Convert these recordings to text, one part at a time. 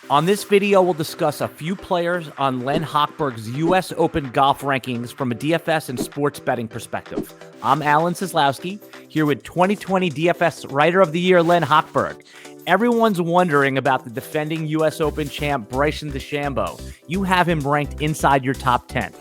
On this video, we'll discuss a few players on Len Hochberg's U.S. Open golf rankings from a DFS and sports betting perspective. I'm Alan Seslowsky, here with 2020 DFS Writer of the Year, Len Hochberg. Everyone's wondering about the defending U.S. Open champ, Bryson DeChambeau. You have him ranked inside your top 10.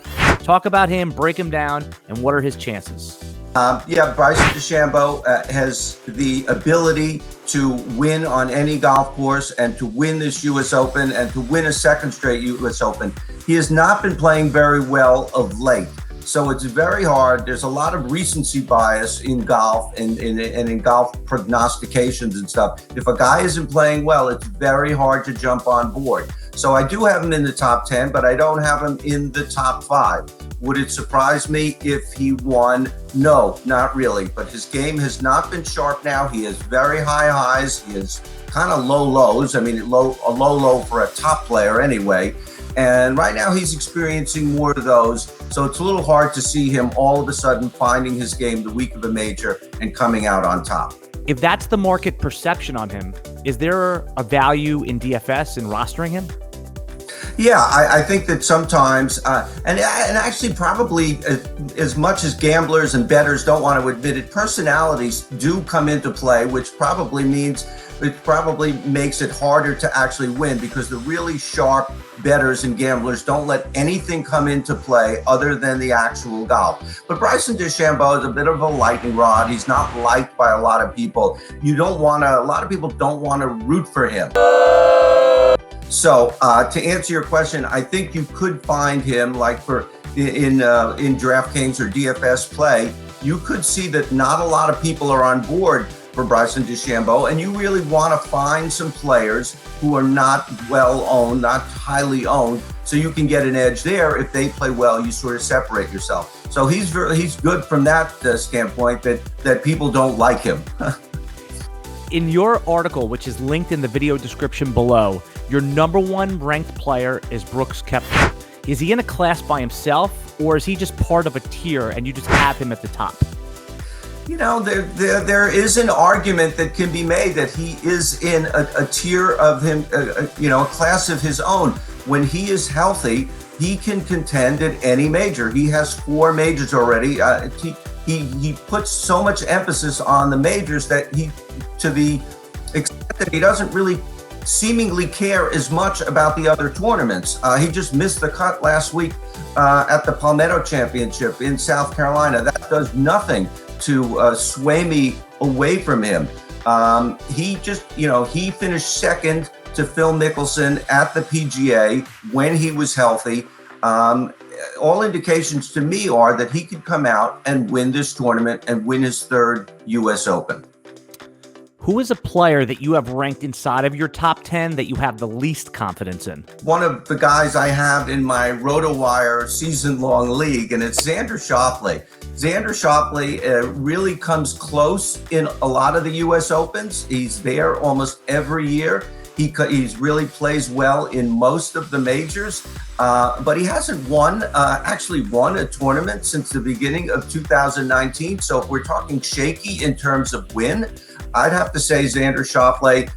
Talk about him, break him down, and what are his chances? Bryson DeChambeau has the ability to win on any golf course and to win this U.S. Open and to win a second straight U.S. Open. He has not been playing very well of late, so it's very hard. There's a lot of recency bias in golf and in golf prognostications and stuff. If a guy isn't playing well, it's very hard to jump on board. So I do have him in the top 10, but I don't have him in the top 5. Would it surprise me if he won? No, not really. But his game has not been sharp now. He has very high highs. He has kind of low lows. I mean, a low for a top player anyway. And right now he's experiencing more of those. So it's a little hard to see him all of a sudden finding his game the week of a major and coming out on top. If that's the market perception on him, is there a value in DFS in rostering him? Yeah, I think that sometimes, and actually probably as much as gamblers and bettors don't want to admit it, personalities do come into play, which probably makes it harder to actually win, because the really sharp bettors and gamblers don't let anything come into play other than the actual golf. But Bryson DeChambeau is a bit of a lightning rod. He's not liked by a lot of people. A lot of people don't want to root for him. So to answer your question, I think you could find him like in DraftKings or DFS play. You could see that not a lot of people are on board for Bryson DeChambeau, and you really want to find some players who are not well owned, not highly owned, so you can get an edge there. If they play well, you sort of separate yourself. So he's good from that standpoint, that people don't like him. In your article, which is linked in the video description below, your number one ranked player is Brooks Koepka. Is he in a class by himself, or is he just part of a tier and you just have him at the top? You know, there is an argument that can be made that he is in a tier of him, a class of his own. When he is healthy, he can contend at any major. He has 4 majors already. He puts so much emphasis on the majors that to the extent that he doesn't really seemingly care as much about the other tournaments. He just missed the cut last week at the Palmetto Championship in South Carolina. That does nothing to sway me away from him. He finished second to Phil Mickelson at the PGA when he was healthy. All indications to me are that he could come out and win this tournament and win his 3rd U.S. Open. Who is a player that you have ranked inside of your top 10 that you have the least confidence in? One of the guys I have in my RotoWire season-long league, and it's Xander Schauffele. Xander Schauffele really comes close in a lot of the U.S. Opens. He's there almost every year. He's really plays well in most of the majors, but he hasn't won a tournament since the beginning of 2019. So if we're talking shaky in terms of win, I'd have to say Xander Schauffele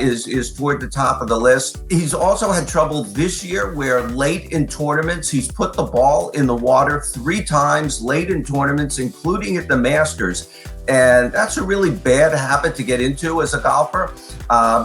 is toward the top of the list. He's also had trouble this year where late in tournaments, he's put the ball in the water 3 times late in tournaments, including at the Masters. And that's a really bad habit to get into as a golfer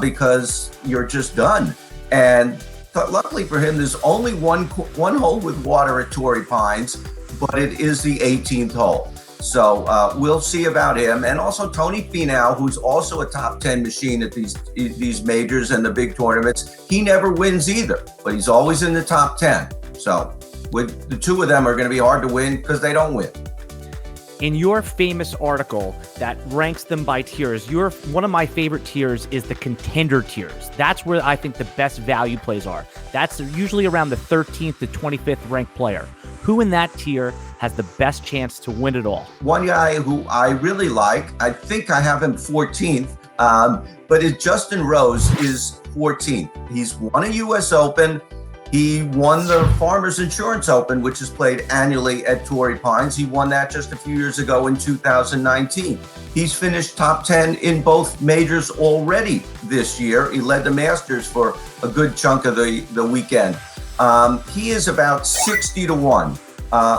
because you're just done. And luckily for him, there's only one hole with water at Torrey Pines, but it is the 18th hole. So we'll see about him. And also Tony Finau, who's also a top 10 machine at these majors and the big tournaments. He never wins either, but he's always in the top 10. So with the 2 of them are going to be hard to win because they don't win. In your famous article that ranks them by tiers, one of my favorite tiers is the contender tiers. That's where I think the best value plays are. That's usually around the 13th to 25th ranked player. Who in that tier has the best chance to win it all? One guy who I really like, I think I have him 14th, but Justin Rose is 14th. He's won a U.S. Open. He won the Farmers Insurance Open, which is played annually at Torrey Pines. He won that just a few years ago in 2019. He's finished top 10 in both majors already this year. He led the Masters for a good chunk of the weekend. He is about 60 to 1,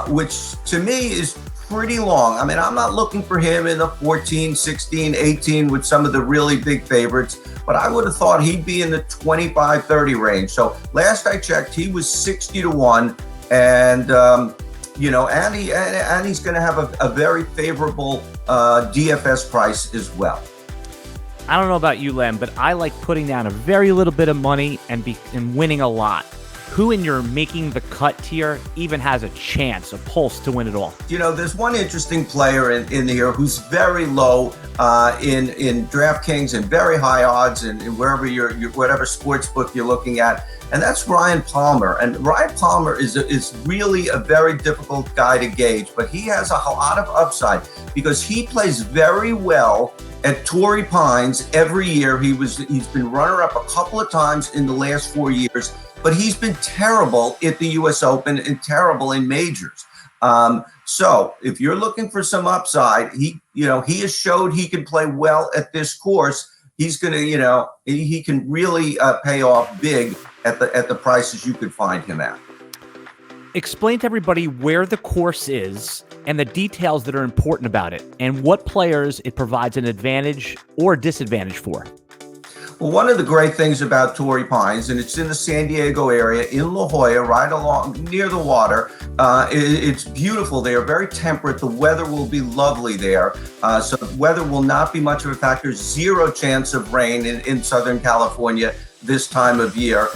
which to me is pretty long. I mean, I'm not looking for him in the 14, 16, 18 with some of the really big favorites, but I would have thought he'd be in the 25, 30 range. So last I checked, he was 60 to 1. And, and he's going to have a very favorable DFS price as well. I don't know about you, Len, but I like putting down a very little bit of money and winning a lot. Who in your making the cut tier even has a chance, a pulse to win it all? There's one interesting player in here who's very low in DraftKings and very high odds and wherever whatever sports book you're looking at, and that's Ryan Palmer. And Ryan Palmer is really a very difficult guy to gauge, but he has a lot of upside because he plays very well at Torrey Pines every year. He's been runner-up a couple of times in the last 4 years. But he's been terrible at the U.S. Open and terrible in majors. So if you're looking for some upside, he has showed he can play well at this course. He's going to, he can really pay off big at the prices you could find him at. Explain to everybody where the course is and the details that are important about it and what players it provides an advantage or disadvantage for. Well, one of the great things about Torrey Pines, and it's in the San Diego area, in La Jolla, right along near the water. It's beautiful there, very temperate. The weather will be lovely there. So the weather will not be much of a factor. Zero chance of rain in Southern California this time of year,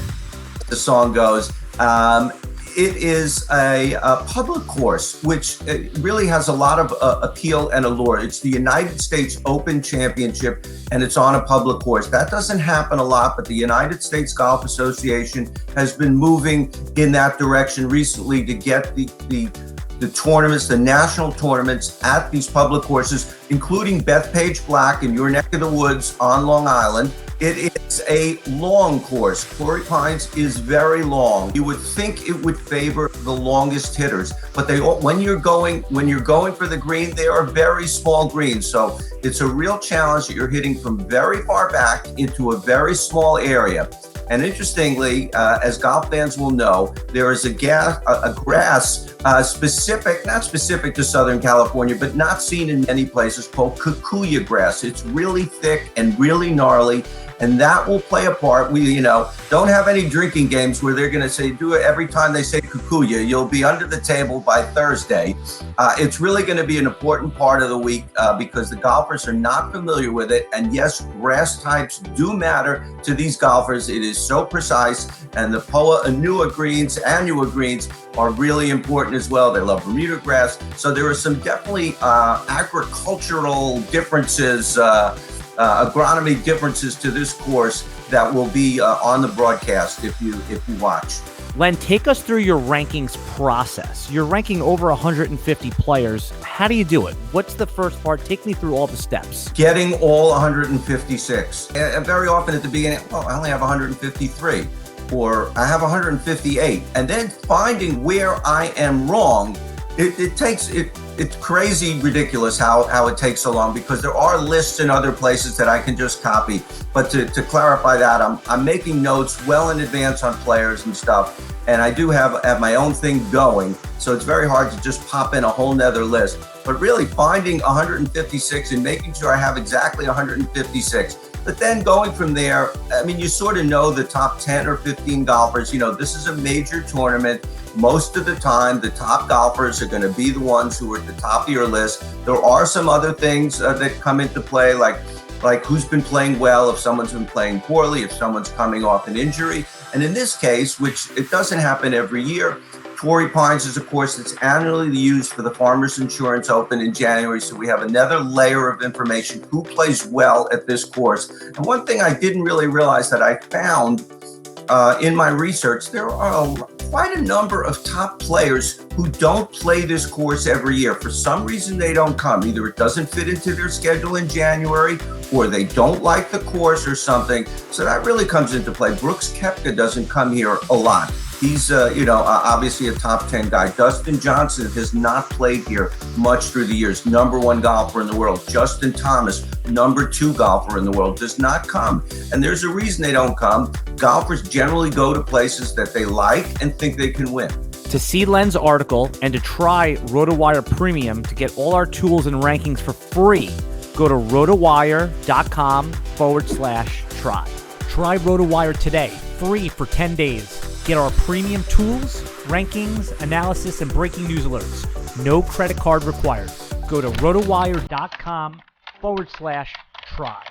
the song goes. It is a public course, which really has a lot of appeal and allure. It's the United States Open Championship, and it's on a public course. That doesn't happen a lot, but the United States Golf Association has been moving in that direction recently to get the tournaments, the national tournaments at these public courses, including Bethpage Black in your neck of the woods on Long Island. It is a long course. Torrey Pines is very long. You would think it would favor the longest hitters, but when you're going for the green, they are very small greens. So it's a real challenge that you're hitting from very far back into a very small area. And interestingly, as golf fans will know, there is a grass not specific to Southern California, but not seen in many places, called Kikuyu grass. It's really thick and really gnarly, and that will play a part. We, don't have any drinking games where they're going to say, do it every time they say Kikuyu. You'll be under the table by Thursday. It's really going to be an important part of the week because the golfers are not familiar with it. And yes, grass types do matter to these golfers. It is so precise. And the POA Anua greens are really important as well. They love Bermuda grass. So there are some definitely agricultural differences, agronomy differences to this course that will be on the broadcast if you watch. Len, take us through your rankings process. You're ranking over 150 players. How do you do it? What's the first part? Take me through all the steps. Getting all 156. And very often at the beginning, I only have 153, or I have 158. And then finding where I am wrong, it's crazy ridiculous how it takes so long, because there are lists in other places that I can just copy. But to clarify that, I'm making notes well in advance on players and stuff. And I do have my own thing going. So it's very hard to just pop in a whole nother list. But really finding 156 and making sure I have exactly 156. But then going from there, I mean, you sort of know the top 10 or 15 golfers. This is a major tournament. Most of the time, the top golfers are going to be the ones who are at the top of your list. There are some other things that come into play, like who's been playing well, if someone's been playing poorly, if someone's coming off an injury. And in this case, which it doesn't happen every year, Torrey Pines is a course that's annually used for the Farmers Insurance Open in January. So we have another layer of information, who plays well at this course. And one thing I didn't really realize that I found in my research, there are quite a number of top players who don't play this course every year. For some reason, they don't come. Either it doesn't fit into their schedule in January, or they don't like the course or something. So that really comes into play. Brooks Koepka doesn't come here a lot. He's, obviously a top 10 guy. Dustin Johnson has not played here much through the years. #1 golfer in the world. Justin Thomas, number 2 golfer in the world does not come. And there's a reason they don't come. Golfers generally go to places that they like and think they can win. To see Len's article and to try RotoWire Premium to get all our tools and rankings for free, go to rotowire.com/try. Try RotoWire today, free for 10 days. Get our premium tools, rankings, analysis, and breaking news alerts. No credit card required. Go to rotowire.com/try.